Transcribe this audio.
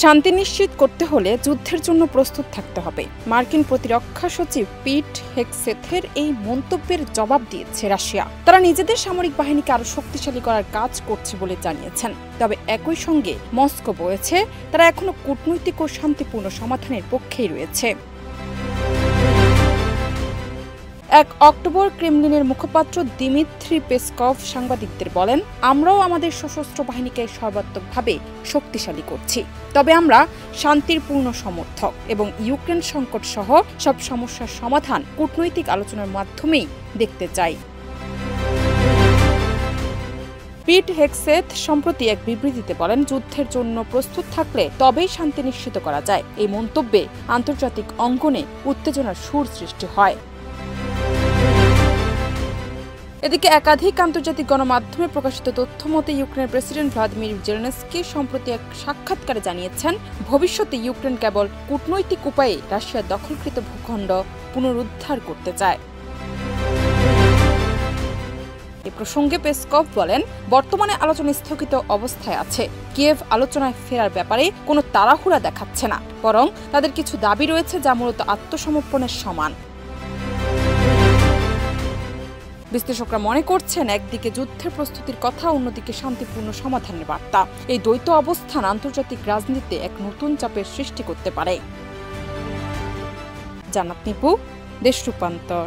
শান্তি নিশ্চিত করতে হলে যুদ্ধের জন্য প্রস্তুত থাকতে হবে। মার্কিন প্রতিরক্ষা সচিব পিট হেগসেথের এই মন্তব্যের জবাব দিয়েছে রাশিয়া। তারা নিজেদের সামরিক বাহিনীকে আরো শক্তিশালী করার কাজ করছে বলে জানিয়েছেন। তবে একই সঙ্গে মস্কো বলেছে তারা এখনো কূটনৈতিক ও শান্তিপূর্ণ সমাধানের পক্ষেই রয়েছে। 1 অক্টোবর ক্রেমলিনের মুখপাত্র দিমিত্রি পেসকভ সাংবাদিকদের বলেন, আমরাও আমাদের সশস্ত্র বাহিনীকে সর্বাত্মকভাবে শক্তিশালী করছি। তবে আমরা শান্তির পূর্ণ সমর্থক এবং ইউক্রেন সংকট সহ সব সমস্যার সমাধান কূটনৈতিক আলোচনার মাধ্যমেই দেখতে চাই। পিট হেগসেথ সম্প্রতি এক বিবৃতিতে বলেন, যুদ্ধের জন্য প্রস্তুত থাকলে তবেই শান্তি নিশ্চিত করা যায়। এই মন্তব্যে আন্তর্জাতিক অঙ্গনে উত্তেজনার সুর সৃষ্টি হয়। এদিকে একাধিক আন্তর্জাতিক গণমাধ্যমে প্রকাশিত তথ্য মতে ইউক্রেনের প্রেসিডেন্ট ভ্লাদিমির জেলেনস্কি সম্প্রতি এক সাক্ষাৎকারে জানিয়েছেন, ভবিষ্যতে ইউক্রেন কেবল কূটনৈতিক উপায়ে রাশিয়ার দখলকৃত ভূখণ্ড পুনরুদ্ধার করতে চায়। এ প্রসঙ্গে পেসকভ বলেন, বর্তমানে আলোচনা স্থগিত অবস্থায় আছে। কিয়েভ আলোচনায় ফেরার ব্যাপারে কোনো তাড়াহুড়া দেখাচ্ছে না, বরং তাদের কিছু দাবি রয়েছে যা মূলত আত্মসমর্পণের সমান। বিশ্লেষকরা মনে করছেন, একদিকে যুদ্ধের প্রস্তুতির কথা, অন্যদিকে শান্তিপূর্ণ সমাধানের বার্তা। এই দ্বৈত অবস্থান আন্তর্জাতিক রাজনীতিতে এক নতুন চাপের সৃষ্টি করতে পারে। জান্নাত নিপু, দেশ রূপান্তর।